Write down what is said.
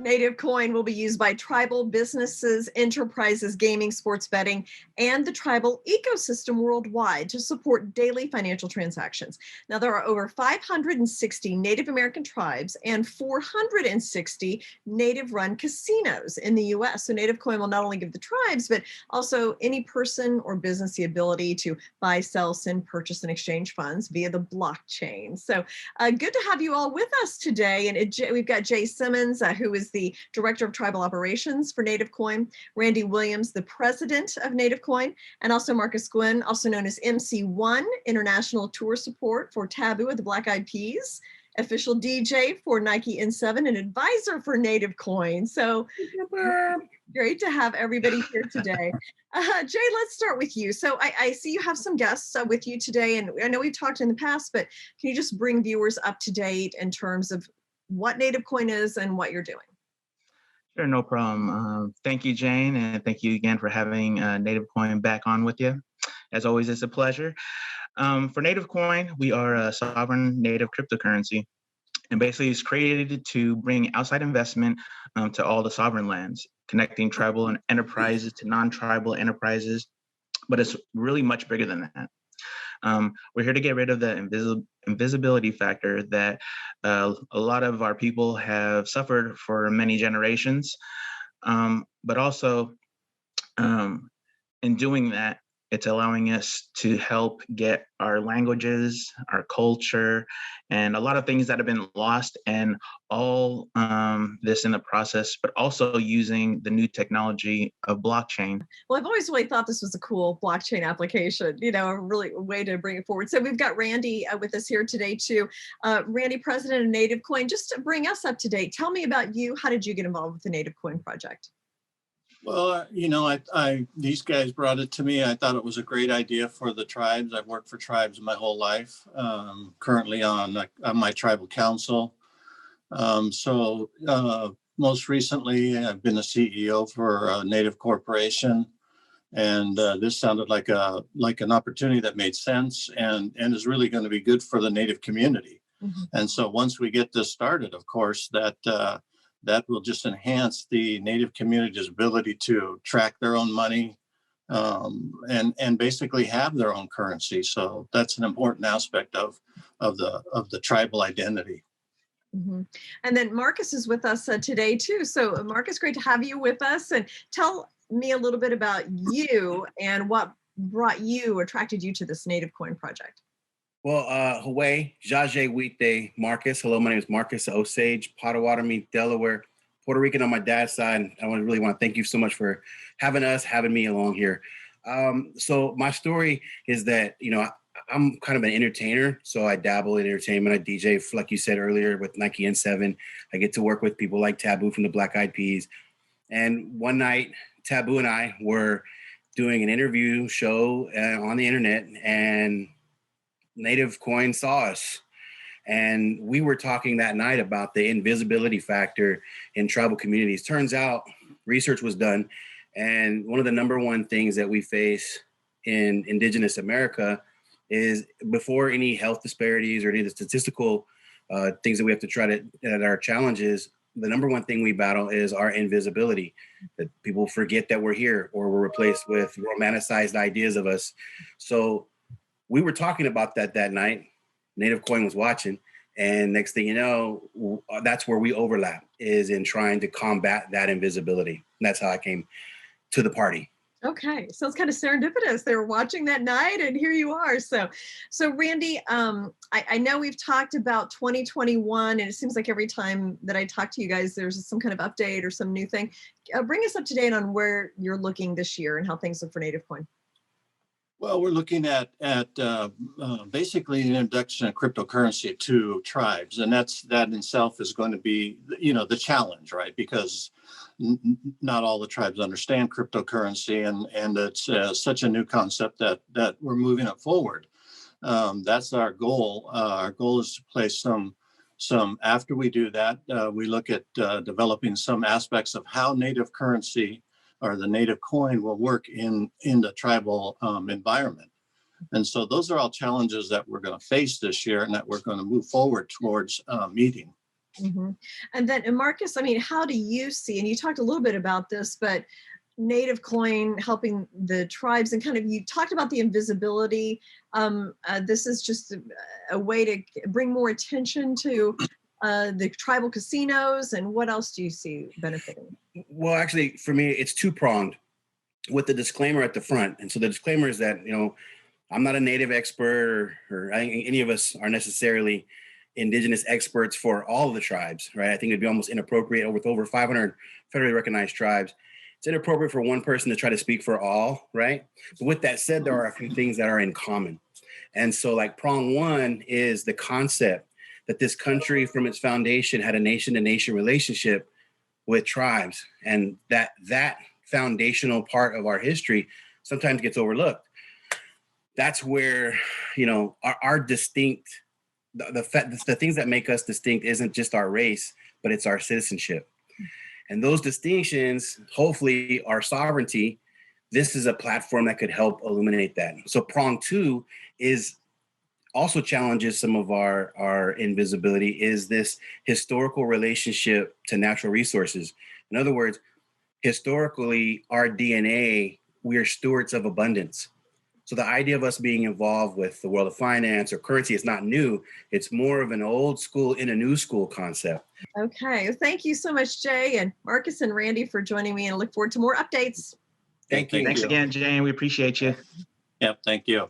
Native Coin will be used by tribal businesses, enterprises, gaming, sports betting, and the tribal ecosystem worldwide to support daily financial transactions. Now, there are over 560 Native American tribes and 460 Native-run casinos in the U.S. So Native Coin will not only give the tribes, but also any person or business the ability to buy, sell, send, purchase, and exchange funds via the blockchain. So good to have you all with us today. And we've got Jay Simmons, who is the Director of Tribal Operations for Native Coin, Randy Williams, the President of Native Coin, and also Marcus Gwynn, also known as MC1, International Tour Support for Taboo of the Black Eyed Peas, official DJ for Nike N7, and advisor for Native Coin. So great to have everybody here today. Jay, let's start with you. So I see you have some guests with you today, and I know we've talked in the past, but can you just bring viewers up to date in terms of what Native Coin is and what you're doing? Sure, no problem. Thank you, Jane, and thank you again for having Native Coin back on with you. As always, it's a pleasure. For Native Coin, we are a sovereign native cryptocurrency, and basically it's created to bring outside investment to all the sovereign lands, connecting tribal and enterprises to non-tribal enterprises, but it's really much bigger than that. We're here to get rid of the invisibility factor that a lot of our people have suffered for many generations, but also in doing that, it's allowing us to help get our languages, our culture, and a lot of things that have been lost, and all this in the process, but also using the new technology of blockchain. Well, I've always really thought this was a cool blockchain application, a really way to bring it forward. So we've got Randy with us here today too. Randy, President of Native Coin, just to bring us up to date, tell me about you. How did you get involved with the Native Coin project? Well, these guys brought it to me. I thought it was a great idea for the tribes. I've worked for tribes my whole life. Currently on my tribal council. Most recently, I've been a CEO for a Native corporation, and this sounded like an opportunity that made sense and is really going to be good for the Native community. Mm-hmm. And so once we get this started, of course, that will just enhance the Native community's ability to track their own money and basically have their own currency. So that's an important aspect of the tribal identity. Mm-hmm. And then Marcus is with us today too. So Marcus, great to have you with us. And tell me a little bit about you and what attracted you to this Native Coin project. Well, Hawaii, Jaje Wite, Marcus. Hello, my name is Marcus Osage, Potawatomi, Delaware, Puerto Rican on my dad's side. I really want to thank you so much for having me along here. So my story is that, I'm kind of an entertainer. So I dabble in entertainment. I DJ, like you said earlier, with Nike N7. I get to work with people like Taboo from the Black Eyed Peas. And one night, Taboo and I were doing an interview show on the internet, and Native Coin saw us, and we were talking that night about the invisibility factor in tribal communities. Turns out research was done, and one of the number one things that we face in Indigenous America is, before any health disparities or any of the statistical things that we have to try that are challenges, the number one thing we battle is our invisibility, that people forget that we're here, or we're replaced with romanticized ideas of us. So we were talking about that night. Native Coin was watching, and next thing you know, that's where we overlap, is in trying to combat that invisibility. And that's how I came to the party. Okay, so it's kind of serendipitous. They were watching that night, and here you are. So Randy, I know we've talked about 2021, and it seems like every time that I talk to you guys, there's some kind of update or some new thing. Bring us up to date on where you're looking this year and how things look for Native Coin. Well, we're looking at basically an introduction of cryptocurrency to tribes, and that in itself is going to be, the challenge, right? Because not all the tribes understand cryptocurrency, and it's such a new concept that we're moving it forward. That's our goal. Our goal is to place some. After we do that, we look at developing some aspects of how native currency or the Native coin will work in the tribal environment. And so those are all challenges that we're going to face this year and that we're going to move forward towards meeting. Mm-hmm. And then, and Marcus, I mean, how do you see, and you talked a little bit about this, but NativeCoin helping the tribes and kind of, you talked about the invisibility. This is just a way to bring more attention to the tribal casinos. And what else do you see benefiting? Well, actually, for me, it's two-pronged with the disclaimer at the front. And so the disclaimer is that, I'm not a native expert or I think any of us are necessarily indigenous experts for all of the tribes, right? I think it'd be almost inappropriate with over 500 federally recognized tribes. It's inappropriate for one person to try to speak for all, right? But with that said, there are a few things that are in common. And so like prong one is the concept that this country from its foundation had a nation-to-nation relationship with tribes. And that foundational part of our history sometimes gets overlooked. That's where, our distinct, the things that make us distinct isn't just our race, but it's our citizenship. And those distinctions, hopefully our sovereignty, this is a platform that could help illuminate that. So prong two is also challenges some of our invisibility, is this historical relationship to natural resources. In other words, historically, our DNA, we are stewards of abundance. So the idea of us being involved with the world of finance or currency is not new. It's more of an old school in a new school concept. Okay. Thank you so much, Jay and Marcus and Randy, for joining me, and I look forward to more updates. Thank you. Thanks again, Jane. We appreciate you. Yep. Thank you.